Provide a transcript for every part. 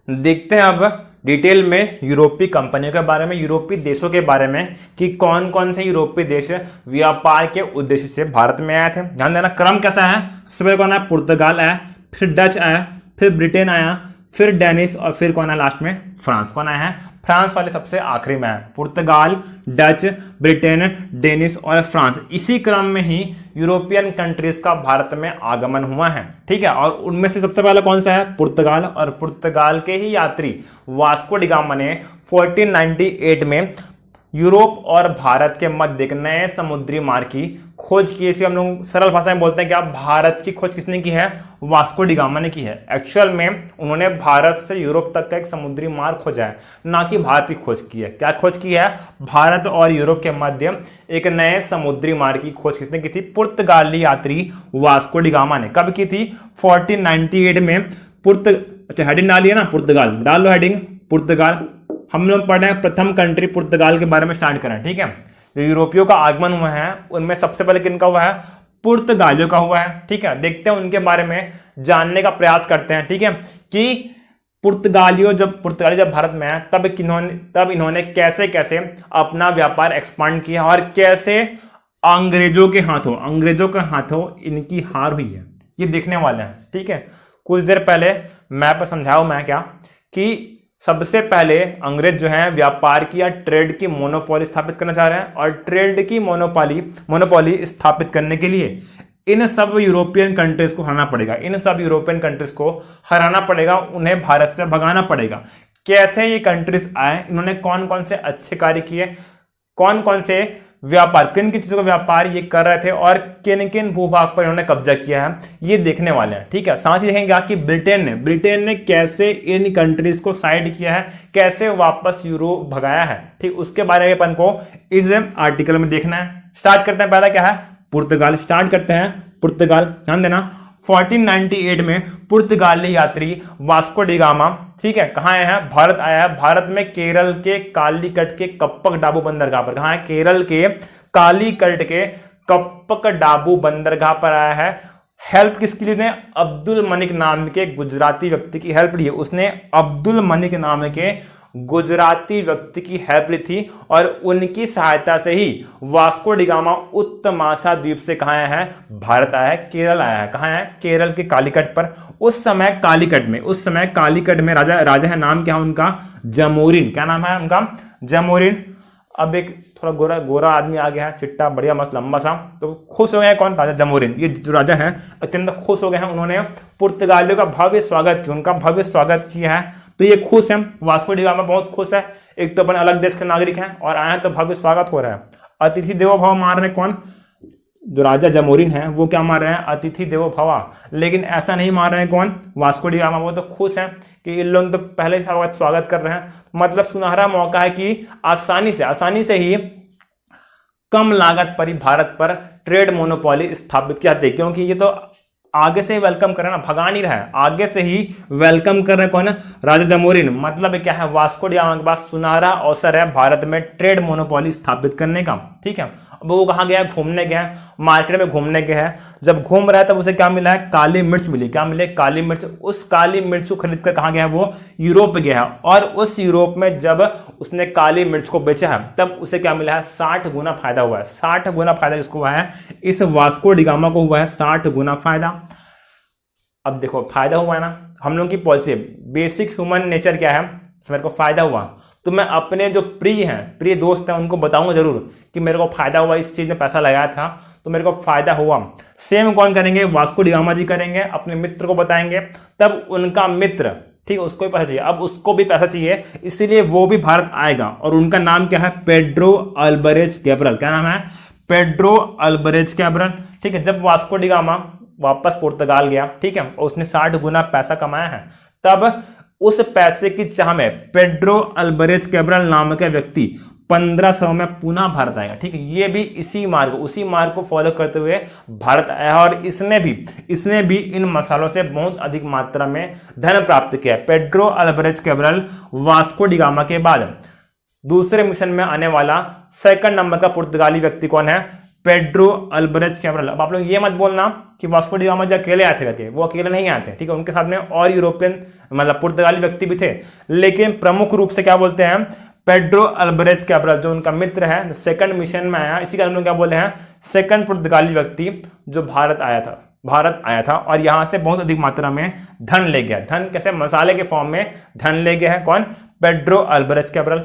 देखते हैं अब डिटेल में यूरोपीय कंपनियों के बारे में, यूरोपीय देशों के बारे में कि कौन कौन से यूरोपीय देश व्यापार के उद्देश्य से भारत में आए थे। ध्यान देना क्रम कैसा है, सबसे पहले कौन है, पुर्तगाल आया, फिर डच आया, फिर ब्रिटेन आया, फिर डेनिश और फिर कौन है लास्ट में, फ्रांस। कौन आया है, फ्रांस वाले सबसे आखिरी में है। पुर्तगाल, डच, ब्रिटेन, डेनिश और फ्रांस, इसी क्रम में ही यूरोपियन कंट्रीज का भारत में आगमन हुआ है। ठीक है, और उनमें से सबसे पहला कौन सा है, पुर्तगाल। और पुर्तगाल के ही यात्री वास्को डी गामा ने 1498 में यूरोप और भारत के मध्य एक नए समुद्री मार्ग की खोज की। इसे हम लोग सरल भाषा में बोलते हैं कि भारत की खोज किसने की है, वास्को डी गामा ने की है। एक्चुअल में उन्होंने भारत से यूरोप तक का एक समुद्री मार्ग खोजा है, ना कि भारत की खोज की है। क्या खोज की है, भारत और यूरोप के मध्य एक नए समुद्री मार्ग की खोज किसने की थी, पुर्तगाली यात्री वास्को डी गामा ने। कब की थी, 1498 में। अच्छा हेडिंग डालिए ना, पुर्तगाल डाल लो हेडिंग, पुर्तगाल। हम लोग पढ़ रहे हैं प्रथम कंट्री पुर्तगाल के बारे में स्टार्ट करें। ठीक है, जो यूरोपियों का आगमन हुआ है उनमें सबसे पहले किनका हुआ है, पुर्तगालियों का हुआ है। ठीक है, देखते हैं उनके बारे में जानने का प्रयास करते हैं। ठीक है, कि पुर्तगाली जब भारत में आए तब इन्होंने कैसे कैसे अपना व्यापार एक्सपांड किया और कैसे अंग्रेजों के हाथों इनकी हार हुई है, ये देखने वाले हैं। ठीक है, कुछ देर पहले मैप समझाऊं मैं क्या, कि सबसे पहले अंग्रेज जो हैं व्यापार की या ट्रेड की मोनोपोली स्थापित करना चाह रहे हैं, और ट्रेड की मोनोपोली स्थापित करने के लिए इन सब यूरोपियन कंट्रीज को हराना पड़ेगा, उन्हें भारत से भगाना पड़ेगा। कैसे ये कंट्रीज आए, इन्होंने कौन कौन से अच्छे कार्य किए, कौन कौन से व्यापार, किन किन चीजों का व्यापार ये कर रहे थे और किन किन भूभाग पर इन्होंने कब्जा किया है, ये देखने वाले हैं। ठीक है, साथ ही देखेंगे कि ब्रिटेन ने कैसे इन कंट्रीज को साइड किया है, कैसे वापस यूरोप भगाया है। ठीक, उसके बारे में अपन को इस आर्टिकल में देखना है। स्टार्ट करते हैं, पहला क्या है, पुर्तगाल। स्टार्ट करते हैं पुर्तगाल। ध्यान देना 1498 में पुर्तगाली यात्री वास्को डी गामा, ठीक है, कहां आया है, भारत आया है। भारत में केरल के कालीकट के कप्पक डाबू बंदरगाह पर, कहां है, केरल के कालीकट के कप्पक डाबू बंदरगाह पर आया है। हेल्प किसकी ली उसने, अब्दुल मलिक नाम के गुजराती व्यक्ति की हेल्प ली है उसने। अब्दुल मलिक नाम के गुजराती व्यक्ति की हेल्प ली थी और उनकी सहायता से ही वास्को डी गामा उत्तमाशा द्वीप से कहां आया है, भारत आया है, केरल आया है। कहां है, केरल के कालीकट पर। उस समय कालीकट में राजा है, नाम क्या है उनका, जमोरिन। क्या नाम है उनका, जमोरिन। अब एक थोड़ा गोरा आदमी आ गया है, चिट्टा बढ़िया मस्त लंबा सा, तो खुश हो गए कौन, राजा जमोरिन। ये जो राजा है अत्यंत खुश हो गए हैं, उन्होंने पुर्तगालियों का भव्य स्वागत किया है। तो ये खुश है, वास्को डी गामा बहुत खुश है। एक तो अपन अलग देश के नागरिक हैं और आए हैं तो भव्य स्वागत हो रहा है। अतिथि देवो भव मार रहे कौन, जो राजा जमोरिन है वो क्या मार रहे हैं, अतिथि देवो भवा। लेकिन ऐसा नहीं मार रहे हैं कौन, वास्को डी गामा। वो तो खुश है कि इन लोग तो पहले स्वागत कर रहे हैं, मतलब सुनहरा मौका है कि आसानी से ही कम लागत पर ही भारत पर ट्रेड मोनोपोली स्थापित किया जाती है। क्योंकि ये तो आगे से ही वेलकम कर रहे हैं ना, भगा नहीं रहा है, आगे से ही वेलकम कर रहे हैं कौन है, राजा जमोरिन। मतलब क्या है, वास्को डी गामा के पास सुनहरा अवसर है भारत में ट्रेड मोनोपोली स्थापित करने का। ठीक है, अब वो कहाँ गया है, घूमने गया है, मार्केट में घूमने गया है। जब घूम रहा है तब उसे क्या मिला है, काली मिर्च मिली। क्या मिले, काली मिर्च। उस काली मिर्च को खरीद कर कहाँ गया है, वो यूरोप गया है। और उस यूरोप में जब उसने काली मिर्च को बेचा है तब उसे क्या मिला है, 60 गुना फायदा हुआ है। 60 गुना फायदा किसको हुआ है, इस वास्को डी गामा को हुआ है 60 गुना फायदा। अब देखो फायदा हुआ है ना, हम लोग की पॉलिसी बेसिक ह्यूमन नेचर क्या है, मेरे को फायदा हुआ तो मैं अपने जो प्रिय दोस्त हैं उनको बताऊंगा जरूर कि मेरे को फायदा हुआ, इस चीज में पैसा लगाया था तो मेरे को फायदा हुआ। सेम कौन करेंगे, वास्को डी गामा जी करेंगे, अपने मित्र को बताएंगे, तब उनका मित्र, ठीक है, उसको भी पैसा चाहिए, अब उसको भी पैसा चाहिए, इसीलिए वो भी भारत आएगा। और उनका नाम क्या है, पेड्रो अल्बरेज कैब्रल। क्या नाम है, पेड्रो अल्बरेज कैब्रल। ठीक है, जब वास्को डी गामा वापस पुर्तगाल गया, ठीक है, और उसने 60 गुना पैसा कमाया है, तब उस पैसे की चाह में पेड्रो अल्बरेज कैब्रल नाम के व्यक्ति 1500 में पुनः भारत आएगा। ठीक है, ये भी उसी मार्ग को फॉलो करते हुए भारत आया और इसने भी इन मसालों से बहुत अधिक मात्रा में धन प्राप्त किया। Pedro Alvares Cabral Vasco da gamma के बाद दूसरे मिशन में आने वाला सेकंड नंबर का पुर्तगाली व्यक्ति कौन है, पेड्रो अल्बरेज कैब्रल। अब आप लोग ये मत बोलना कि वास्को डी गामा जो अकेले आए थे करके, वो अकेले नहीं आए थे, ठीक है, उनके साथ में और यूरोपियन मतलब पुर्तगाली व्यक्ति भी थे, लेकिन प्रमुख रूप से क्या बोलते हैं, पेड्रो अल्बरेज कैब्रल जो उनका मित्र है, सेकंड मिशन में आया, इसी कारण हम क्या बोले हैं, सेकंड पुर्तगाली व्यक्ति जो भारत आया था और यहां से बहुत अधिक मात्रा में धन ले गया। धन कैसे, मसाले के फॉर्म में धन ले गया है कौन, पेड्रो अल्बरेज कैब्रल।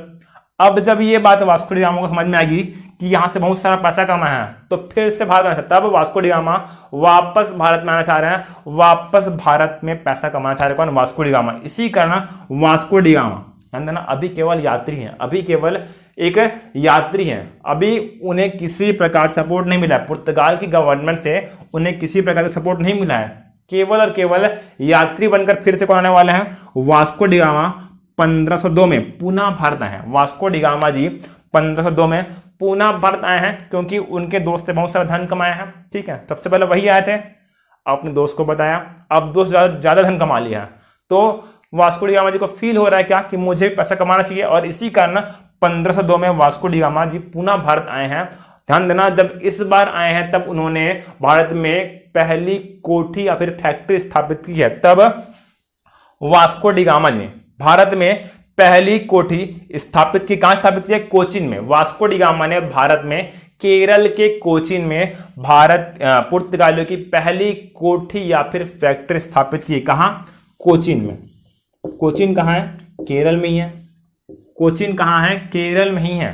अब जब ये बात वास्को डी गामा को समझ में आएगी कि यहां से बहुत सारा पैसा कमाया है, तो फिर से भारत आना, तब वास्को डी गामा वापस भारत में आना चाह रहे हैं, वापस भारत में पैसा कमाना चाह रहे हैं कौन, वास्को डी गामा। इसी कारण वास्को डी गामा ना अभी केवल यात्री हैं, अभी केवल एक यात्री हैं, अभी उन्हें किसी प्रकार सपोर्ट नहीं मिला है पुर्तगाल की गवर्नमेंट से, उन्हें किसी प्रकार का सपोर्ट नहीं मिला है, केवल और केवल यात्री बनकर फिर से कौन आने वाले हैं, वास्को डी गामा 1502 में पुनः भारत आए हैं। वास्को डी गामा जी 1502 में पुनः भारत आए हैं क्योंकि उनके दोस्त ने बहुत सारा धन कमाया है, ठीक है, सबसे पहले वही आए थे, अपने दोस्त को बताया, अब दोस्त ज्यादा धन कमा लिया है, तो वास्को डी गामा जी को फील हो रहा है क्या कि मुझे पैसा कमाना चाहिए, और इसी कारण 1502 में वास्को डी गामा जी पुनः भारत आए हैं। ध्यान देना, जब इस बार आए हैं तब उन्होंने भारत में पहली कोठी या फिर फैक्ट्री स्थापित की है। तब वास्को डी गामा जी भारत में पहली कोठी स्थापित की, कहां स्थापित की है, कोचीन में। वास्को डी गामा ने भारत में केरल के कोचीन में पुर्तगालियों की पहली कोठी या फिर फैक्ट्री स्थापित की, कहां, कोचीन में। कोचीन कहां है, केरल में ही है, कोचीन कहां है, केरल में ही है।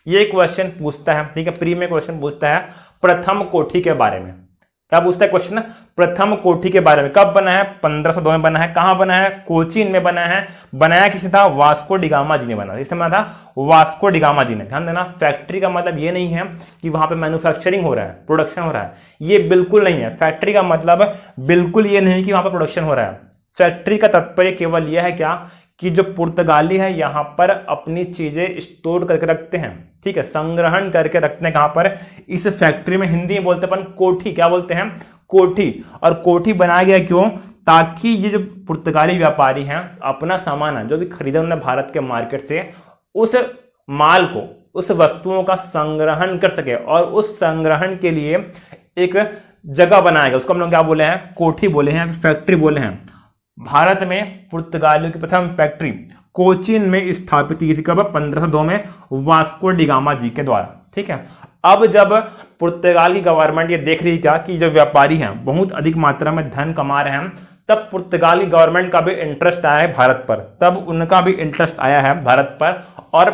ये क्वेश्चन पूछता है, ठीक है, प्री में क्वेश्चन पूछता है प्रथम कोठी के बारे में। क्या पूछता है क्वेश्चन, प्रथम कोठी के बारे में। कब बना है, 1502 में बना है, कहां बना है, कोचीन में बना है। बनाया किसने था, वास्को डी गामा जी ने बना, इसमें बना था वास्को डी गामा जी ने। ध्यान देना, फैक्ट्री का मतलब ये नहीं है कि वहां पे मैन्युफैक्चरिंग हो रहा है, प्रोडक्शन हो रहा है, ये बिल्कुल नहीं है। फैक्ट्री का मतलब बिल्कुल ये नहीं कि वहां पर प्रोडक्शन हो रहा है। फैक्ट्री का तात्पर्य केवल यह है क्या कि जो पुर्तगाली है यहां पर अपनी चीजें स्टोर करके रखते हैं, ठीक है, संग्रहण करके रखते हैं, कहां पर, इस फैक्ट्री में। हिंदी में बोलते हैं अपन कोठी, क्या बोलते हैं, कोठी। और कोठी बनाया गया क्यों, ताकि ये जो पुर्तगाली व्यापारी हैं अपना सामान है जो भी खरीदा उन्होंने भारत के मार्केट से, उस माल को, उस वस्तुओं का संग्रहण कर सके, और उस संग्रहण के लिए एक जगह बनाया गया, उसको हम लोग क्या बोले हैं, कोठी बोले हैं, फैक्ट्री बोले हैं। भारत में पुर्तगालियों की प्रथम फैक्ट्री कोचीन में स्थापित की थी, कब, 1502 में वास्को डी गामा जी के द्वारा, ठीक है। अब जब पुर्तगाल की गवर्नमेंट ये देख रही क्या कि जो व्यापारी हैं बहुत अधिक मात्रा में धन कमा रहे हैं, तब पुर्तगाली गवर्नमेंट का भी इंटरेस्ट आया है भारत पर, तब उनका भी इंटरेस्ट आया है भारत पर। और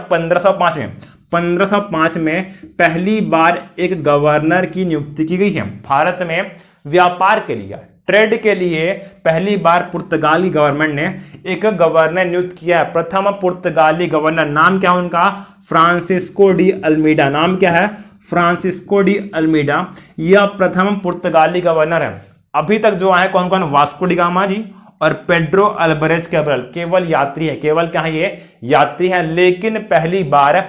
1505 में पहली बार एक गवर्नर की नियुक्ति की गई है भारत में, व्यापार के लिए, ट्रेड के लिए पहली बार पुर्तगाली गवर्नमेंट ने एक गवर्नर नियुक्त किया है। प्रथम पुर्तगाली गवर्नर, नाम क्या है उनका, फ्रांसिस्को डी अल्मीडा। नाम क्या है, फ्रांसिस्को डी अल्मीडा, यह प्रथम पुर्तगाली गवर्नर है। अभी तक जो आए कौन कौन, वास्को डी गामा जी और पेड्रो अल्बरेज कैब्रल, केवल यात्री है, केवल क्या है, ये यात्री है। लेकिन पहली बार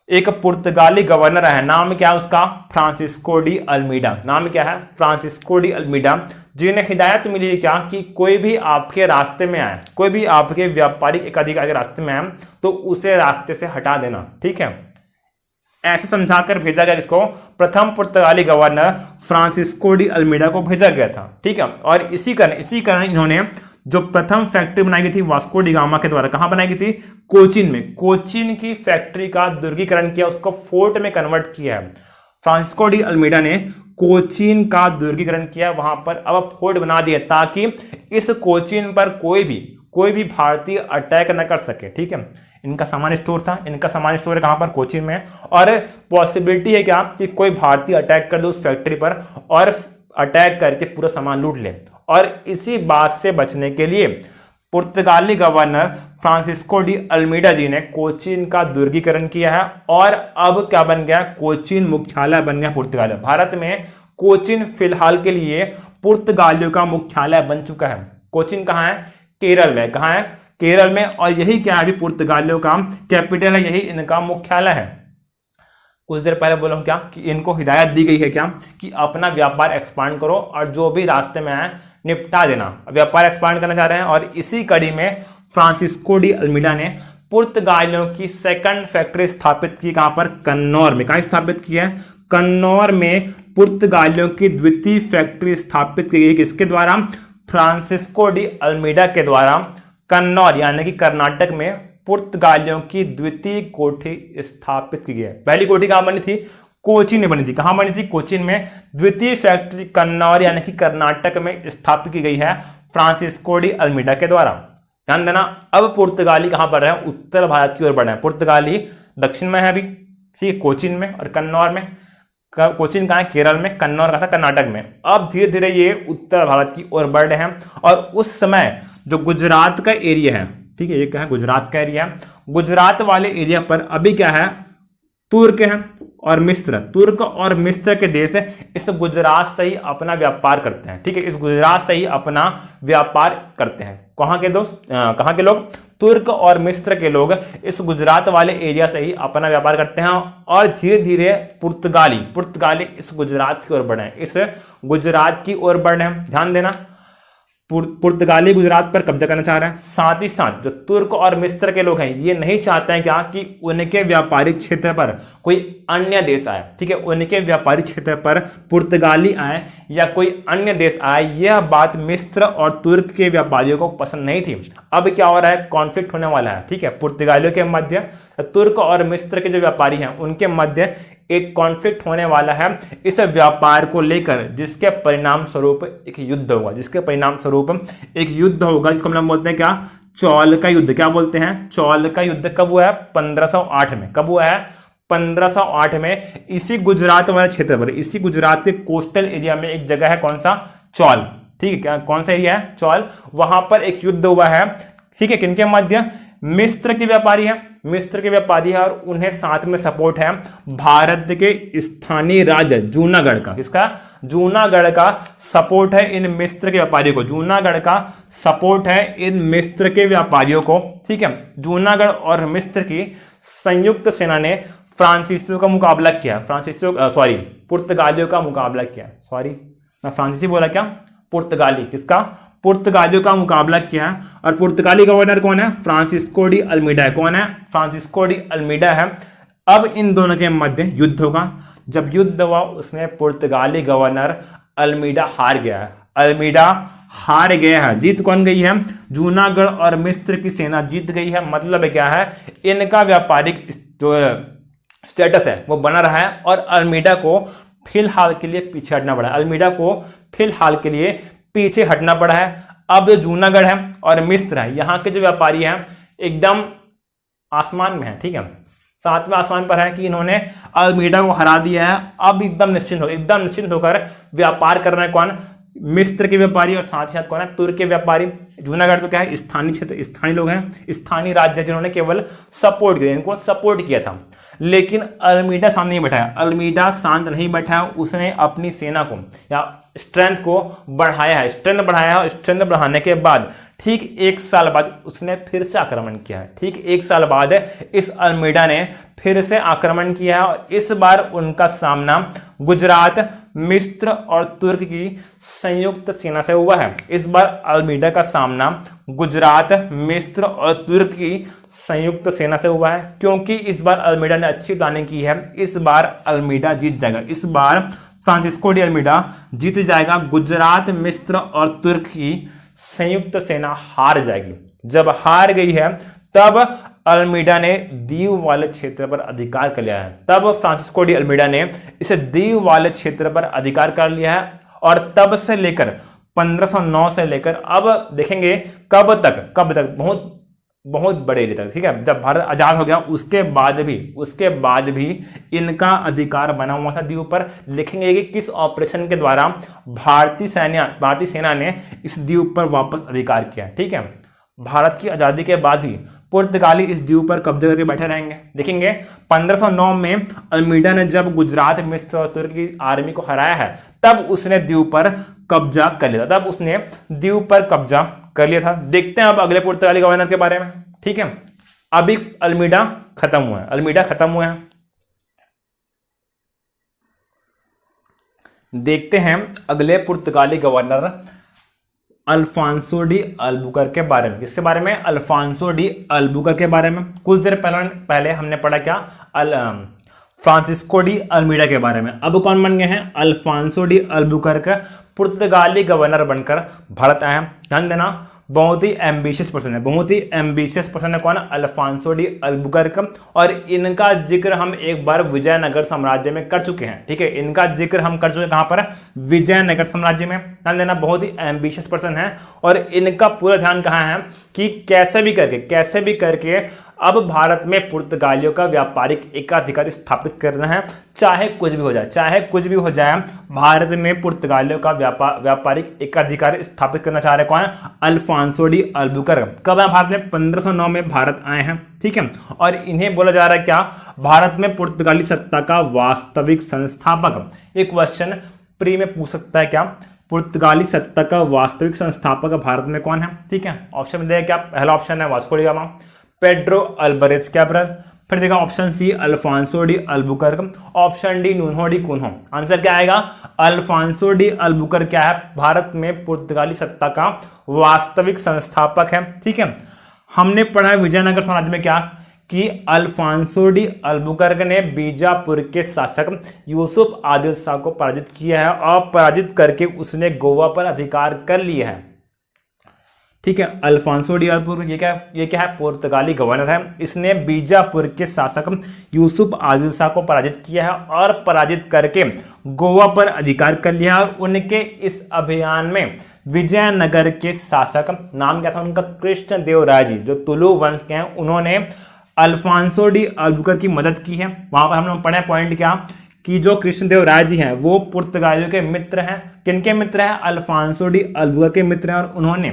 एक पुर्तगाली गवर्नर है, नाम क्या है उसका, फ्रांसिस्को डी अल्मीडा। नाम क्या है, फ्रांसिस्को डी अल्मीडा, जिन्हें हिदायत मिली है क्या कि कोई भी आपके रास्ते में आए, कोई भी आपके व्यापारिक एक अधिकारी के रास्ते में आए तो उसे रास्ते से हटा देना, ठीक है। ऐसे समझाकर भेजा गया, जिसको प्रथम पुर्तगाली गवर्नर फ्रांसिस्को डी अल्मीडा को भेजा गया था, ठीक है। और इसी कारण इन्होंने जो प्रथम फैक्ट्री बनाई गई थी वास्को डी गामा के द्वारा, कहां बनाई गई थी, कोचीन में। कोचीन की फैक्ट्री का दुर्गीकरण किया, उसको फोर्ट में कन्वर्ट किया है। फ्रांसिस्को डी अल्मीडा ने कोचीन का दुर्गीकरण किया, वहां पर अब फोर्ट बना दिया ताकि इस कोचीन पर कोई भी भारतीय अटैक न कर सके, ठीक है। इनका सामान स्टोर था, इनका सामान स्टोर है कहां पर, कोचीन में। और पॉसिबिलिटी है क्या कि कोई भारतीय अटैक कर दे उस फैक्ट्री पर और अटैक करके पूरा सामान लूट ले। और इसी बात से बचने के लिए पुर्तगाली गवर्नर फ्रांसिस्को डी अल्मीडा जी ने कोचीन का दुर्गीकरण किया है, और अब क्या बन गया, कोचीन मुख्यालय बन गया पुर्तगाल। भारत में कोचीन फिलहाल के लिए पुर्तगालियों का मुख्यालय बन चुका है। कोचीन कहां है, केरल में। कहां है, केरल में। और यही क्या है, पुर्तगालियों का कैपिटल है, यही इनका मुख्यालय है। कुछ देर पहले बोला क्या कि इनको हिदायत दी गई है क्या कि अपना व्यापार एक्सपांड करो और जो भी रास्ते में आए निपटा देना। व्यापार एक्सपांड करना चाह रहे हैं, और इसी कड़ी में फ्रांसिस्को डी अल्मीडा ने पुर्तगालियों की सेकंड फैक्ट्री स्थापित की, कहां पर, कन्नौर में। कहां स्थापित की है, कन्नौर में पुर्तगालियों की द्वितीय फैक्ट्री स्थापित की गई, किसके द्वारा? फ्रांसिस्को डी अल्मीडा के द्वारा कन्नौर यानी कि कर्नाटक में पुर्तगालियों की द्वितीय कोठी स्थापित की गई है। पहली कोठी कहां बनी थी? कोचीन में बनी थी। कहां बनी थी? कोचीन में। द्वितीय फैक्ट्री कन्नौर यानी कि कर्नाटक में स्थापित की गई है फ्रांसिस्को डी अल्मीडा के द्वारा। ध्यान देना, अब पुर्तगाली कहां बढ़ रहे हैं? उत्तर भारत की ओर बढ़ रहे हैं। पुर्तगाली दक्षिण में है अभी, ठीक है, कोचीन में और कन्नौर में। कोचीन कहां है? केरल में। कन्नौर कहां था? कर्नाटक में। अब धीरे धीरे ये उत्तर भारत की ओर बढ़ रहे हैं और उस समय जो गुजरात का एरिया है, ठीक है, ये क्या है? गुजरात का एरिया। गुजरात वाले एरिया पर अभी क्या है? तुर्क है और मिस्र। तुर्क और मिस्र के देश इस गुजरात से ही अपना व्यापार करते हैं, ठीक है, इस गुजरात से ही अपना व्यापार करते हैं। कहां के दोस्त, कहां के लोग? तुर्क और मिस्र के लोग इस गुजरात वाले एरिया से ही अपना व्यापार करते हैं और धीरे धीरे पुर्तगाली इस गुजरात की ओर बढ़े, इस गुजरात की ओर बढ़े। ध्यान देना, पुर्तगाली गुजरात पर कब्जा करना चाह रहे हैं। साथ ही साथ जो तुर्क और मिस्र के लोग हैं ये नहीं चाहते हैं क्या कि उनके व्यापारिक क्षेत्र पर कोई अन्य देश आए, ठीक है, उनके व्यापारिक क्षेत्र पर पुर्तगाली आए या कोई अन्य देश आए, यह बात मिस्र और तुर्क के व्यापारियों को पसंद नहीं थी। अब क्या हो रहा है? कॉन्फ्लिक्ट होने वाला है, ठीक है, पुर्तगालियों के मध्य, तुर्क और मिस्र के जो व्यापारी हैं उनके मध्य एक कॉन्फ्लिक्ट होने वाला है इस व्यापार को लेकर, जिसके परिणाम स्वरूप एक युद्ध होगा, जिसके परिणाम स्वरूप एक युद्ध होगा जिसको हम बोलते हैं क्या? चौल का युद्ध। क्या बोलते हैं? चौल का युद्ध। कब हुआ है? 1508 में। कब हुआ है? 1508 में। इसी गुजरात वाले क्षेत्र पर, इसी गुजरात के कोस्टल एरिया में एक जगह है, कौन सा? चौल, ठीक है, क्या कौन सा एरिया है? चौल। वहां पर एक युद्ध हुआ है, ठीक है, किनके मध्य? मिस्र के व्यापारी है, मिस्र के व्यापारी है और उन्हें साथ में सपोर्ट है भारत के स्थानीय राज्य जूनागढ़ का। किसका? जूनागढ़ का सपोर्ट है इन मिस्र के व्यापारियों को। जूनागढ़ का सपोर्ट है इन मिस्र के व्यापारियों को, ठीक है। जूनागढ़ और मिस्र की संयुक्त सेना ने फ्रांसीसियों का मुकाबला किया, पुर्तगालियों का मुकाबला किया। मैं फ्रांसीसी बोला क्या? पुर्तगाली। किसका? पुर्तगालियों का मुकाबला किया है और पुर्तगाली गवर्नर कौन है? फ्रांसिस्को डी अल्मीडा है। कौन है? फ्रांसिस्को डी अल्मीडा है। अब इन दोनों के मध्य युद्ध होगा। जब युद्ध हुआ उसमें पुर्तगाली गवर्नर अल्मीडा हार गया है। अल्मीडा हार गया है। जीत कौन गई है? जूनागढ़ और मिस्र की सेना जीत गई है। मतलब क्या है? इनका व्यापारिक जो स्टेटस है वो बना रहा है और अल्मीडा को फिलहाल के लिए पीछे हटना पड़ा है। अल्मीडा को फिलहाल के लिए पीछे हटना पड़ा है। अब जो जूनागढ़ है और मिस्र है, यहाँ के जो व्यापारी हैं एकदम आसमान में है, ठीक है, सातवें आसमान पर है कि इन्होंने अल्मीडा को हरा दिया है। अब एकदम निश्चिंत होकर व्यापार कर रहे हैं। कौन? मिस्र के व्यापारी और साथ ही साथ कौन है? तुर्क के व्यापारी। जूनागढ़ तो क्या है? स्थानीय क्षेत्र, स्थानीय लोग हैं, स्थानीय राज्य जिन्होंने केवल सपोर्ट किया, इनको सपोर्ट किया था। लेकिन अल्मीडा शांत नहीं बैठा है। अल्मीडा शांत नहीं बैठा है, उसने अपनी सेना को या स्ट्रेंथ को बढ़ाया है। स्ट्रेंथ बढ़ाया है और स्ट्रेंथ बढ़ाने के बाद ठीक 1 साल बाद उसने फिर से आक्रमण किया है। ठीक 1 साल बाद इस अल्मीडा ने फिर से आक्रमण किया है और इस बार उनका सामना गुजरात, मिस्र और तुर्क की संयुक्त सेना से हुआ है। इस बार अल्मीडा का सामना गुजरात, मिस्र और तुर्क की संयुक्त सेना से हुआ है। क्योंकि इस बार अल्मीडा ने अच्छी प्लानिंग की है, इस बार अल्मीडा जीत जाएगा। इस बार फ्रांसिस्को डी अल्मीडा जीत जाएगा। गुजरात, मिस्र और तुर्क की संयुक्त सेना हार जाएगी। जब हार गई है तब अल्मीडा ने दीव वाले क्षेत्र पर अधिकार कर लिया है। तब फ्रांसिस्को डी अल्मीडा ने इसे दीव वाले क्षेत्र पर अधिकार कर लिया है और तब से लेकर 1509 से लेकर अब देखेंगे कब तक बहुत बड़े एरिया तक, ठीक है, जब भारत आजाद हो गया उसके बाद भी इनका अधिकार बना हुआ था दीव पर। लिखेंगे कि किस ऑपरेशन के द्वारा भारतीय सेना ने इस द्वीप पर वापस अधिकार किया। ठीक है, भारत की आजादी के बाद भी पुर्तगाली इस द्वीप पर कब्जे करके बैठे रहेंगे। देखेंगे 1509 में अल्मीडा ने जब गुजरात, मिस्र और तुर्क की आर्मी को हराया है तब उसने द्वीप पर कब्जा कर लिया था। देखते हैं अब अगले पुर्तगाली गवर्नर के बारे में। ठीक है, अभी अल्मीडा खत्म हुआ है। देखते हैं अगले पुर्तगाली गवर्नर अल्फांसो डी अल्बुकर के बारे में। किसके बारे में? अल्फांसो डी अल्बुकर के बारे में। कुछ देर पहले हमने पढ़ा क्या? फ्रांसिस्को डी अल्मीडा के बारे में। अब कौन बन गए हैं? अल्फांसो डी अल्बुकर्क पुर्तगाली गवर्नर बनकर भारत आए हैं। ध्यान देना, बहुत ही एम्बिशियस पर्सन है, बहुत ही एम्बिशियस पर्सन है। कौन? Alfonso de Albuquerque. और इनका जिक्र हम एक बार विजयनगर साम्राज्य में कर चुके हैं। ठीक है, इनका जिक्र हम कर चुके हैं कहां पर? विजयनगर साम्राज्य में। ध्यान देना, बहुत ही एम्बिशियस पर्सन है और इनका पूरा ध्यान कहां है कि कैसे भी करके अब भारत में पुर्तगालियों का व्यापारिक एकाधिकार स्थापित करना है, चाहे कुछ भी हो जाए। भारत में पुर्तगालियों का व्यापारिक एकाधिकार स्थापित करना चाह रहे कौन? Alfonso de Albuquerque. कब है भारत में? 1509 में भारत आए हैं। ठीक है, और इन्हें बोला जा रहा है क्या? भारत में पुर्तगाली सत्ता का वास्तविक संस्थापक। एक क्वेश्चन प्री में पूछ सकता है क्या? पुर्तगाली सत्ता का वास्तविक संस्थापक भारत में कौन है? ठीक है, ऑप्शन देगा क्या? पहला ऑप्शन है Vasco da Gama, Pedro Alvares Cabral, फिर देखा option C Afonso de Albuquerque, option D Nuno da Cunha. Answer क्या आएगा? अल्फांसो डी अल्बुकर्क क्या है? भारत में पुर्तगाली सत्ता का वास्तविक संस्थापक है। ठीक है, हमने पढ़ा है विजयनगर साम्राज्य में क्या कि अल्फांसो डी अल्बुकर्क ने बीजापुर के शासक यूसुफ आदिल शाह को पराजित किया है और पराजित करके उसने गोवा पर अधिकार कर लिया है। ठीक है, अल्फांसो डी अल्बुकर्क ये क्या है? पुर्तगाली गवर्नर है। इसने बीजापुर के शासक यूसुफ आदिल शाह को पराजित किया है और पराजित करके गोवा पर अधिकार कर लिया है। और उनके इस अभियान में विजयनगर के शासक, नाम क्या था उनका? कृष्णदेवराय जी, जो तुलु वंश के हैं, उन्होंने अल्फांसो डी अल्बुकर्क की मदद की है। वहां पर हम लोग पढ़े पॉइंट क्या कि जो कृष्णदेवराय जी हैं वो पुर्तगालियों के मित्र हैं। किनके मित्र हैं? अल्फांसो डी अल्बुकर्क के मित्र हैं। और उन्होंने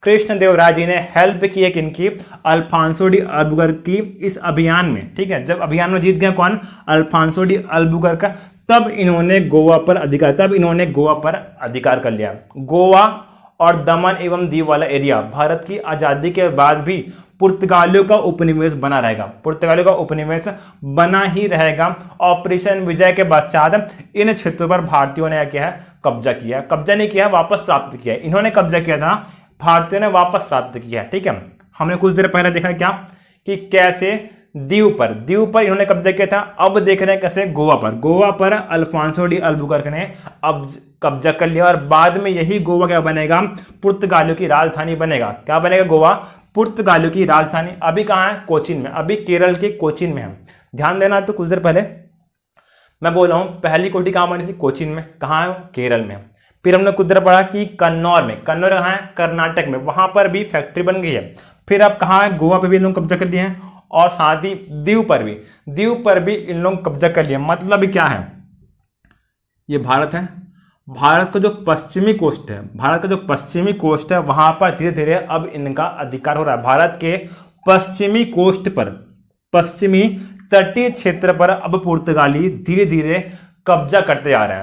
कृष्णदेवराय जी ने हेल्प की है किनकी? अल्फांसो डी अल्बुकर्क की इस अभियान में। ठीक है, जब अभियान में जीत गया कौन? अल्फांसो डी अल्बुकर्क, तब इन्होंने गोवा पर अधिकार कर लिया। गोवा और दमन एवं दीव वाला एरिया भारत की आजादी के बाद भी पुर्तगालियों का उपनिवेश बना ही रहेगा। ऑपरेशन विजय के पश्चात इन क्षेत्रों पर भारतीयों ने क्या है? कब्जा नहीं किया, वापस प्राप्त किया। इन्होंने कब्जा किया था, भारतीयों ने वापस प्राप्त किया। ठीक है, हमने कुछ देर पहले देखा क्या कि कैसे दीव पर इन्होंने कब्जा किया था। अब देख रहे हैं कैसे गोवा पर अल्फांसो डी अल्बुकर्क ने अब कब्जा कर लिया और बाद में यही गोवा क्या बनेगा? पुर्तगालियों की राजधानी बनेगा। क्या बनेगा? गोवा पुर्तगालियों की राजधानी। अभी कहाँ है? कोचीन में, अभी केरल के कोचीन में है। ध्यान देना, तो कुछ देर पहले मैं बोल रहा हूं पहली कोठी कहां बनी थी? कोचीन में। कहां है? केरल में। फिर हमने कुछ देर पढ़ा कि कन्नौर कहां है? कर्नाटक में, वहां पर भी फैक्ट्री बन गई है। फिर अब कहां है? गोवा पे भी इन लोग कब्जा कर लिए हैं और साथ ही दीव पर भी इन लोग कब्जा कर लिए। मतलब क्या है? ये भारत है, भारत का जो पश्चिमी कोस्ट है वहां पर धीरे धीरे अब इनका अधिकार हो रहा है। भारत के पश्चिमी कोस्ट पर, पश्चिमी तटीय क्षेत्र पर अब पुर्तगाली धीरे धीरे कब्जा करते जा रहे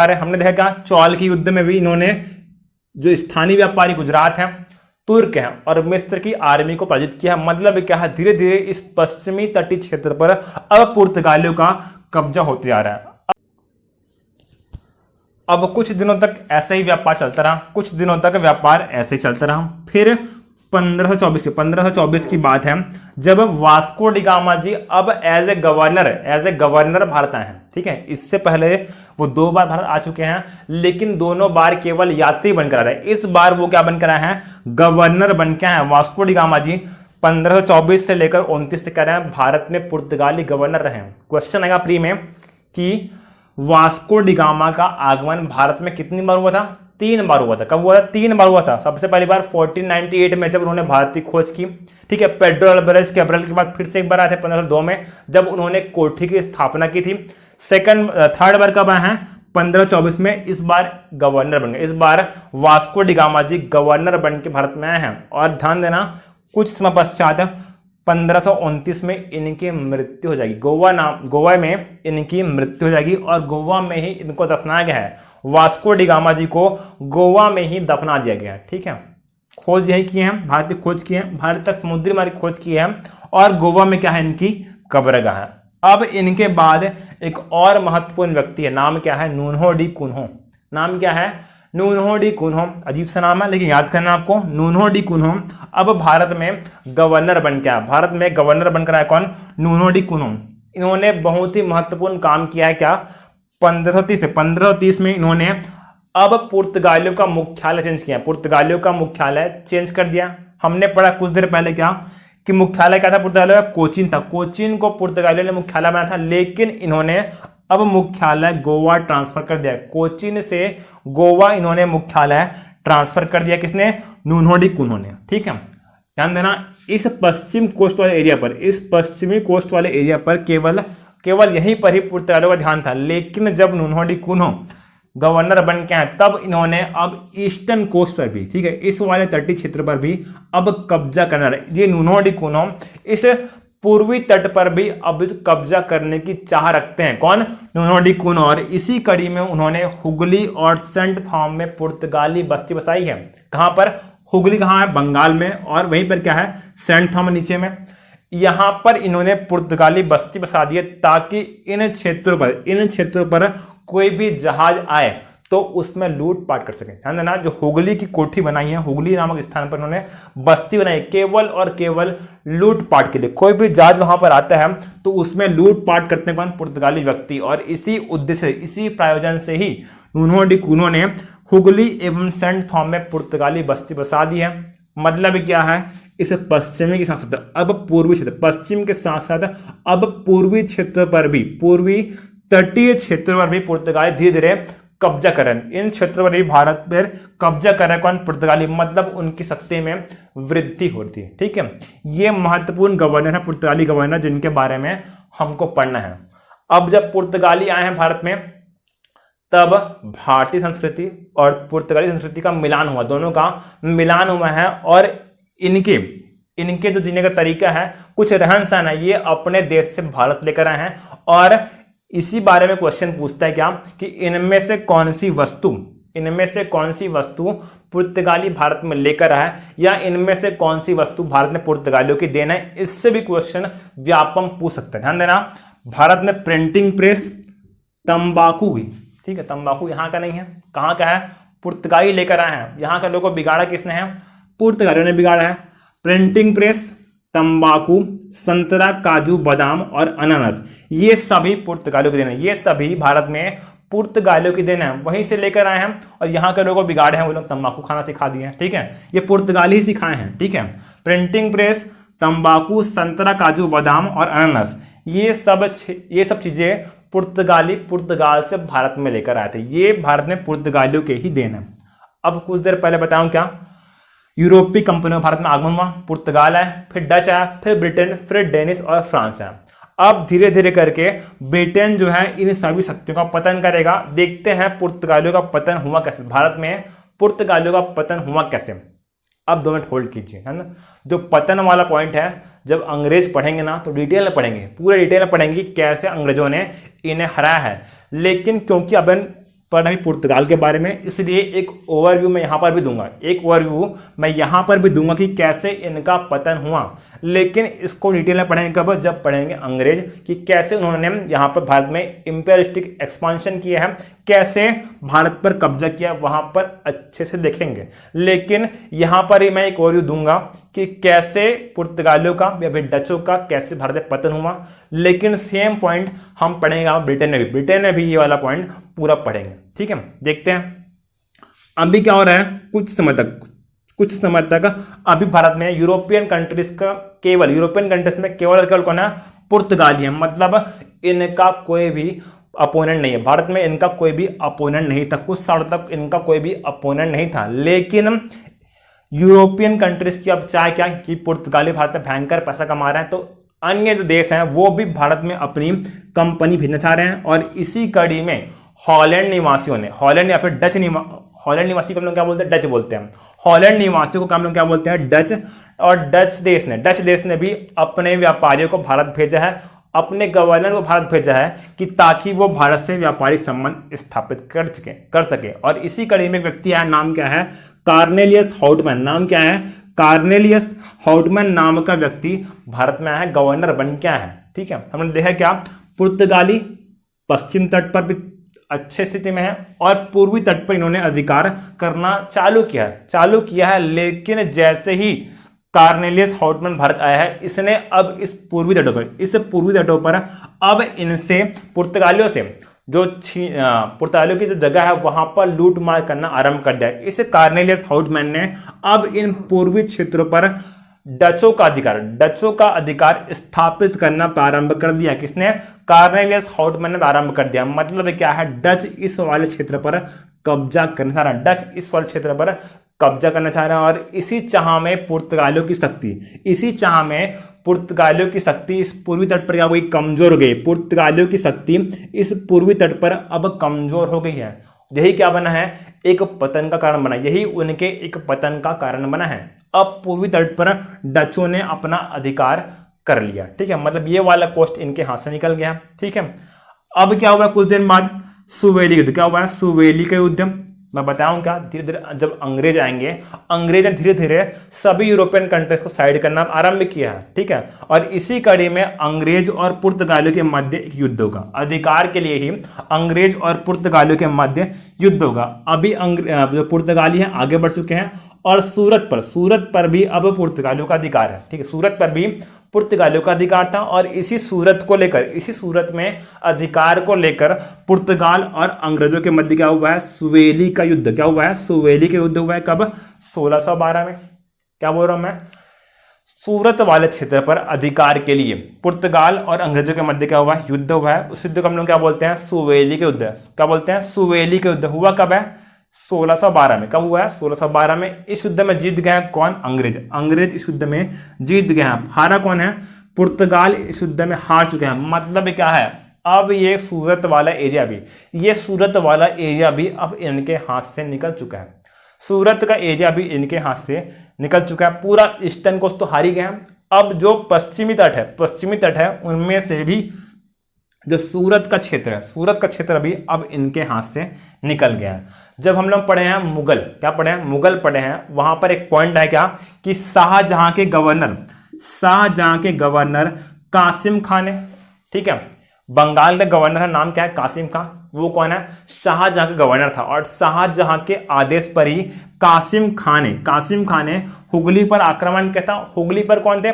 हैं। हमने देखा चौल के युद्ध में भी इन्होंने जो स्थानीय व्यापारी गुजरात हैं, तुर्क हैं और मिस्र की आर्मी को पराजित किया। मतलब क्या है? धीरे धीरे इस पश्चिमी तटीय क्षेत्र पर अब पुर्तगालियों का कब्जा होते जा रहा है। अब कुछ दिनों तक ऐसे ही व्यापार चलता रहा। फिर 1524 की बात है जब वास्को डी गामा जी अब एज ए गवर्नर भारत आए हैं। ठीक है, इससे पहले वो 2 बार भारत आ चुके हैं, लेकिन दोनों बार केवल यात्री बनकर आ रहे हैं। इस बार वो क्या बनकर आए हैं? गवर्नर बनकर आए हैं। वास्को डी गामा जी 1524 से लेकर 29 तक कह रहे हैं भारत में पुर्तगाली गवर्नर रहे हैं। क्वेश्चन आएगा प्री में कि वास्को डी गामा का आगमन भारत में कितनी बार हुआ था? 3 बार हुआ था। कब हुआ था? 3 बार हुआ था। सबसे पहली बार 1498 में जब उन्होंने भारत की खोज की। ठीक है, पेड्रो अल्वारेज कैब्रल के बाद फिर से एक बार आए थे 1502 में जब उन्होंने कोठी की स्थापना की थी। थर्ड बार कब आए हैं? 1524 में। इस बार गवर्नर बन गए। इस बार वास्को डी गामा जी गवर्नर बन के भारत में आए हैं। और ध्यान देना, कुछ समय पश्चात 1529 में इनकी मृत्यु हो जाएगी। गोवा में इनकी मृत्यु हो जाएगी और गोवा में ही इनको दफनाया गया है। वास्को डी गामा जी को गोवा में ही दफना दिया गया है। ठीक है, खोज यही किए हैं, भारत की खोज की है, भारत तक समुद्री मार्ग खोज की है और गोवा में क्या है? इनकी कब्रगाह है। अब इनके बाद एक और महत्वपूर्ण व्यक्ति है, नाम क्या है? नुन्हो डी कुन्हो। नाम क्या है? नूनहो डी कुन्हो, अजीब सा नाम है लेकिन याद करना आपको, नूनहो डी कुन्हो अब भारत में गवर्नर बन के आया। भारत में गवर्नर बनकर आया कौन? नूनहो डी कुन्हो। इन्होंने बहुत ही महत्वपूर्ण काम किया है। क्या? 1530 में इन्होंने अब पुर्तगालियों का मुख्यालय चेंज किया, पुर्तगालियों का मुख्यालय चेंज कर दिया। हमने पढ़ा कुछ देर पहले क्या कि मुख्यालय क्या था पुर्तगालियों का? कोचीन था। कोचीन को पुर्तगालियों ने मुख्यालय बनाया था, लेकिन इन्होंने अब मुख्यालय गोवा ट्रांसफर कर दिया। कोचीन से गोवा इन्होंने मुख्यालय ट्रांसफर कर दिया। किसने? नूनहो डी कुन्हो ने। ठीक है, ध्यान देना, इस पश्चिम कोस्ट वाले एरिया पर, इस पश्चिमी कोस्ट वाले एरिया पर केवल यहीं पर ही पुर्तगालियों का ध्यान था। लेकिन जब नूनहो डी कुन्हो गवर्नर बन के आए तब इन्होंने अब ईस्टर्न कोस्ट पर भी, ठीक है, इस वाले तटीय क्षेत्र पर भी अब कब्जा करना रहे। ये नूनहो डी कुन्हो इस पूर्वी तट पर भी अब कब्जा करने की चाह रखते हैं। कौन? नूनहो डी कुन्हो। और इसी कड़ी में उन्होंने हुगली और सेंट थॉम में पुर्तगाली बस्ती बसाई है। कहां पर? हुगली कहां है? बंगाल में। और वहीं पर क्या है? सेंट थॉम नीचे में। यहां पर इन्होंने पुर्तगाली बस्ती बसा दी है ताकि इन क्षेत्रों पर कोई भी जहाज आए तो उसमें लूटपाट कर सके। ध्यान देना, जो हुगली की कोठी बनाई है, हुगली नामक स्थान पर उन्होंने बस्ती बनाई केवल और केवल लूटपाट के लिए। कोई भी जहाज वहां पर आता है तो उसमें लूटपाट करते हैं कौन? पुर्तगाली व्यक्ति। और इसी उद्देश्य, इसी प्रायोजन से ही नूनहो डी कुन्हो ने हुगली एवं सेंट थॉम में पुर्तगाली बस्ती बसा दी है। मतलब क्या है? इस पश्चिमी के साथ साथ अब पूर्वी क्षेत्र, पश्चिम के साथ साथ अब पूर्वी क्षेत्र पर भी, पूर्वी तटीय क्षेत्र पर भी पुर्तगाली धीरे धीरे कब्जा कर रहे हैं। इन क्षेत्रों पर भी भारत पर कब्जा कर रहे हैं कौन? पुर्तगाली। मतलब उनकी सत्ता में वृद्धि होती है। ठीक है, ये महत्वपूर्ण गवर्नर है, पुर्तगाली गवर्नर, जिनके बारे में हमको पढ़ना है। अब जब पुर्तगाली आए हैं भारत में तब भारतीय संस्कृति और पुर्तगाली संस्कृति का मिलान हुआ, दोनों का मिलान हुआ है। और इनके जो जीने का तरीका है, कुछ रहन सहन है, ये अपने देश से भारत लेकर आए हैं। और इसी बारे में क्वेश्चन पूछता है क्या कि इनमें से कौन सी वस्तु पुर्तगाली भारत में लेकर आए, या इनमें से कौन सी वस्तु भारत ने पुर्तगालियों की देन है। इससे भी क्वेश्चन व्यापम पूछ सकते हैं। ध्यान देना, भारत में प्रिंटिंग प्रेस, तंबाकू भी, ठीक है, तंबाकू यहाँ का नहीं है, कहाँ का है? पुर्तगाली लेकर आए हैं। यहाँ का लोगों को बिगाड़ा किसने है? पुर्तगालियों ने बिगाड़ा है। प्रिंटिंग प्रेस, तंबाकू, संतरा, काजू, बादाम और अनानास, ये सभी पुर्तगालियों की देन है। ये सभी भारत में पुर्तगालियों की देन है, वहीं से लेकर आए हैं। और यहाँ के लोगों को बिगाड़े हैं, वो लोग तंबाकू खाना सिखा दिए हैं। ठीक है, ये पुर्तगाली ही सिखाए हैं। ठीक है, प्रिंटिंग प्रेस, तंबाकू, संतरा, काजू, बादाम और अनानास, ये सब चीजें पुर्तगाल से भारत में लेकर आए थे। ये भारत में पुर्तगालियों के ही देन है। अब कुछ देर पहले बताऊं क्या, यूरोपीय कंपनियों का भारत में आगमन हुआ। पुर्तगाल है, फिर डच आया, फिर ब्रिटेन, फिर डेनिश और फ्रांस है। अब धीरे धीरे करके ब्रिटेन जो है इन सभी शक्तियों का पतन करेगा। देखते हैं पुर्तगालियों का पतन हुआ कैसे, भारत में पुर्तगालियों का पतन हुआ कैसे। अब 2 मिनट होल्ड कीजिए, है ना। जो पतन वाला पॉइंट है, जब अंग्रेज पढ़ेंगे ना तो डिटेल में पढ़ेंगे, पूरे डिटेल में पढ़ेंगे कैसे अंग्रेजों ने इन्हें हराया है। लेकिन क्योंकि अब पढ़ना ही पुर्तगाल के बारे में, इसलिए एक ओवरव्यू मैं यहाँ पर भी दूंगा, कि कैसे इनका पतन हुआ। लेकिन इसको डिटेल में पढ़ेंगे कब? जब पढ़ेंगे अंग्रेज, कि कैसे उन्होंने यहाँ पर भारत में इंपेरियलिस्टिक एक्सपांशन किया है, कैसे भारत पर कब्जा किया, वहां पर अच्छे से देखेंगे। लेकिन यहाँ पर ही मैं एक ओवरव्यू दूंगा कि कैसे पुर्तगालियों का या फिर डचों का कैसे भारत में पतन हुआ। लेकिन सेम पॉइंट हम पढ़ेंगे ब्रिटेन में भी ये वाला पॉइंट पूरा पढ़ेंगे। ठीक है, देखते हैं अभी क्या हो रहा है। कुछ समय तक अभी भारत में यूरोपियन कंट्रीज में केवल कौन है? पुर्तगाली है। मतलब इनका कोई भी अपोनेंट नहीं है, भारत में इनका कोई भी अपोनेंट नहीं था। कुछ सालों तक इनका कोई भी अपोनेंट नहीं था। लेकिन यूरोपियन कंट्रीज की अब चाहे क्या कि पुर्तगाली भारत में भयंकर पैसा कमा रहे हैं, तो अन्य जो देश हैं वो भी भारत में अपनी कंपनी भेजना चाह रहे हैं। और इसी कड़ी में हॉलैंड निवासियों ने, हॉलैंड या फिर हॉलैंड निवासी को हम लोग क्या बोलते हैं? डच बोलते हैं। हॉलैंड निवासियों को हम लोग क्या बोलते हैं? डच। और डच देश ने भी अपने व्यापारियों को भारत भेजा है, अपने गवर्नर को भारत भेजा है, कि ताकि वो भारत से व्यापारिक संबंध स्थापित कर सके। और इसी कड़ी में व्यक्ति है, नाम क्या है? Cornelius Houtman. नाम क्या है? कार्नेलियस हाउटमैन नाम का व्यक्ति भारत में आया है, गवर्नर बन के आया है। ठीक है, हमने देखा क्या, पुर्तगाली पश्चिम तट पर भी अच्छे स्थिति में है और पूर्वी तट पर इन्होंने अधिकार करना चालू किया है। लेकिन जैसे ही कार्नेलियस हॉटमैन भारत आया है, इसने अब इस पूर्वी तटों पर अब इनसे पुर्तगालियों से जो पुर्तगालियों की जो जगह है वहां पर लूट मार करना आरंभ कर दिया। इस कार्नेलियस हॉटमैन ने अब इन पूर्वी क्षेत्रों पर डचों का अधिकार स्थापित करना प्रारंभ कर दिया। किसने? कार्नेलियस हॉटमैन ने प्रारंभ कर दिया। मतलब क्या है? डच इस वाले क्षेत्र पर कब्जा करना चाह रहा है और इसी चाह में पुर्तगालियों की शक्ति इस पूर्वी तट पर क्या हो गई? कमजोर हो गई। पुर्तगालियों की शक्ति इस पूर्वी तट पर अब कमजोर हो गई है। यही क्या बना है? एक पतन का कारण बना। यही उनके एक पतन का कारण बना है। अब पूर्वी तट पर डचों ने अपना अधिकार कर लिया। ठीक है, मतलब ये वाला कोस्ट इनके हाथ से निकल गया। ठीक है, अब क्या हुआ? कुछ दिन बाद सुवेली युद्ध। क्या हुआ है? सुवेली का युद्ध। मैं बताऊं क्या? धीरे धीरे जब अंग्रेज आएंगे, अंग्रेज ने धीरे धीरे सभी यूरोपियन कंट्रीज को साइड करना आरंभ किया है। ठीक है, और इसी कड़ी में अंग्रेज और पुर्तगालियों के मध्य एक युद्ध होगा। अधिकार के लिए ही अंग्रेज और पुर्तगालियों के मध्य युद्ध होगा। अभी जो पुर्तगाली हैं आगे बढ़ चुके हैं और सूरत पर भी अब पुर्तगालियों का अधिकार है। ठीक है, सूरत पर भी पुर्तगालियों का अधिकार था और इसी सूरत में अधिकार को लेकर पुर्तगाल और अंग्रेजों के मध्य क्या हुआ है? सुवेली का युद्ध। क्या हुआ है? सुवेली का युद्ध हुआ है। कब? 1612 में। क्या बोल रहा हूं मैं? सूरत वाले क्षेत्र पर अधिकार के लिए पुर्तगाल और अंग्रेजों के मध्य क्या हुआ है? युद्ध हुआ है। उस युद्ध को हम लोग क्या बोलते हैं? सुवेली के युद्ध। क्या बोलते हैं? सुवेली के युद्ध। हुआ कब है? 1612 में। कब हुआ है? 1612 में। इस युद्ध में जीत गया कौन? अंग्रेज इस युद्ध में जीत गया। हारा कौन है? पुर्तगाल इस युद्ध में हार चुके हैं। मतलब क्या है? अब ये सूरत वाला एरिया भी अब इनके हाथ से निकल चुका है। सूरत का एरिया भी इनके हाथ से निकल चुका है। पूरा ईस्टर्न कोस्ट तो हार ही गया। अब जो पश्चिमी तट है उनमें से भी जो सूरत का क्षेत्र भी अब इनके हाथ से निकल गया है। जब हम लोग पढ़े हैं मुगल, क्या पढ़े हैं? मुगल पढ़े हैं। वहां पर एक पॉइंट है क्या कि शाहजहां के गवर्नर कासिम खान है। ठीक है, बंगाल का गवर्नर है, नाम क्या है? कासिम खान। वो कौन है? शाहजहां का गवर्नर था और शाहजहां के आदेश पर ही कासिम खान ने हुगली पर आक्रमण किया था। हुगली पर कौन थे?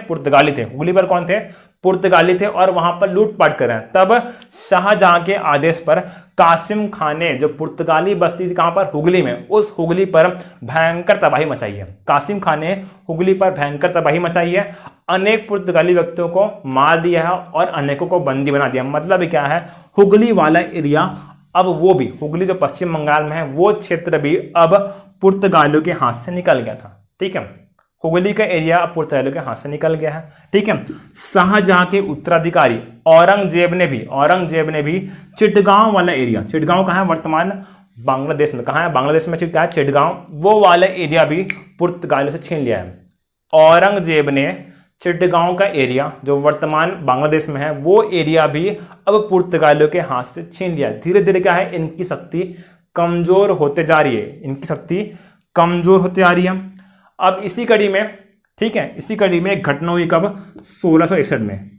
पुर्तगाली थे और वहां पर लूटपाट कर रहे हैं। तब शाहजहां के आदेश पर कासिम खान ने जो पुर्तगाली बस्ती थी कहां पर? हुगली में, उस हुगली पर भयंकर तबाही मचाई है। कासिम खान ने हुगली पर भयंकर तबाही मचाई है। अनेक पुर्तगाली व्यक्तियों को मार दिया है और अनेकों को बंदी बना दिया। मतलब क्या है? हुगली वाला एरिया अब वो भी, हुगली जो पश्चिम बंगाल में है वो क्षेत्र भी अब पुर्तगालियों के हाथ से निकल गया था। ठीक है, हुगली का एरिया अब पुर्तगालियों के हाथ से निकल गया है। ठीक है, शाहजहां के उत्तराधिकारी औरंगजेब ने भी चिटगांव वाला एरिया, चिटगांव कहां है? वर्तमान बांग्लादेश में। कहां है? बांग्लादेश में क्या है? चिटगांव। वो वाला एरिया भी पुर्तगालियों से छीन लिया है। औरंगजेब ने चिटगांव का एरिया जो वर्तमान बांग्लादेश में है वो एरिया भी अब पुर्तगालियों के हाथ से छीन लिया। धीरे धीरे क्या है? इनकी शक्ति कमजोर होते जा रही है। अब इसी कड़ी में, ठीक है, इसी कड़ी में एक घटना हुई। कब? 1661 में।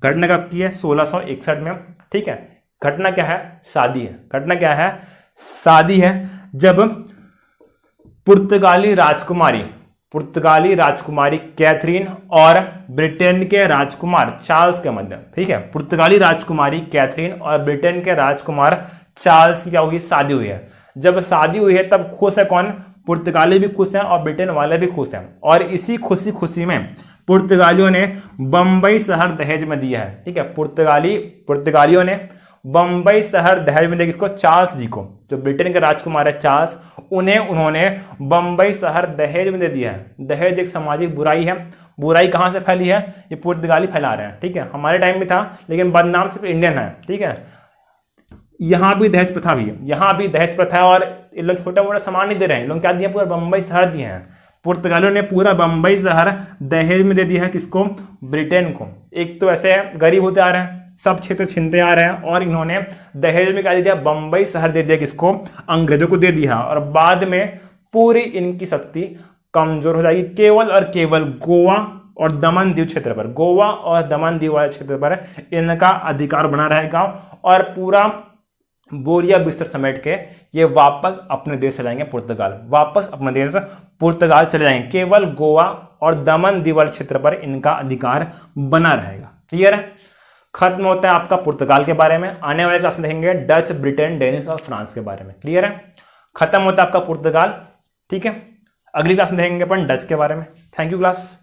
घटना कब की है? 1661 में। ठीक है, घटना क्या है? शादी है। जब पुर्तगाली राजकुमारी कैथरीन और ब्रिटेन के राजकुमार चार्ल्स के मध्य, ठीक है, पुर्तगाली राजकुमारी कैथरीन और ब्रिटेन के राजकुमार चार्ल्स की क्या हुई? शादी हुई है। जब शादी हुई है तब खुश है कौन? पुर्तगाली भी खुश हैं और ब्रिटेन वाले भी खुश हैं। और इसी खुशी में पुर्तगालियों ने बंबई शहर दहेज में दिया है। ठीक है, पुर्तगालियों ने बंबई शहर दहेज में दिया। किसको? चार्ल्स जी को। जो ब्रिटेन के राजकुमार है चार्ल्स, उन्होंने बंबई शहर दहेज में दे दिया है। दहेज एक सामाजिक बुराई है। बुराई कहां से फैली है? ये पुर्तगाली फैला रहे हैं। ठीक है, हमारे टाइम में था लेकिन बदनाम सिर्फ इंडियन है। ठीक है, यहां भी दहेज प्रथा है और ये लोग छोटा मोटा सामान नहीं दे रहे हैं। लोग क्या दिए? पूरा बंबई शहर दिए हैं। पुर्तगालियों ने पूरा बंबई शहर दहेज में दे दिया है। किसको? ब्रिटेन को। एक तो ऐसे गरीब होते आ रहे हैं, सब क्षेत्र छीनते आ रहे हैं और इन्होंने दहेज में क्या दे दिया? बंबई शहर दे दिया। किसको? अंग्रेजों को दे दिया। और बाद में पूरी इनकी शक्ति कमजोर हो जाएगी। केवल और केवल गोवा और दमन दीव वाले क्षेत्र पर इनका अधिकार बना रहेगा और पूरा बोरिया बिस्तर समेट के ये वापस अपने देश चले जाएंगे, पुर्तगाल, वापस अपने देश पुर्तगाल चले जाएंगे। केवल गोवा और दमन दीवल क्षेत्र पर इनका अधिकार बना रहेगा। क्लियर है? खत्म होता है आपका पुर्तगाल के बारे में। आने वाले क्लास में देखेंगे डच, ब्रिटेन, डेनिश और फ्रांस के बारे में। क्लियर है? खत्म होता है आपका पुर्तगाल। ठीक है, अगली क्लास में देखेंगे अपन डच के बारे में। Thank you class.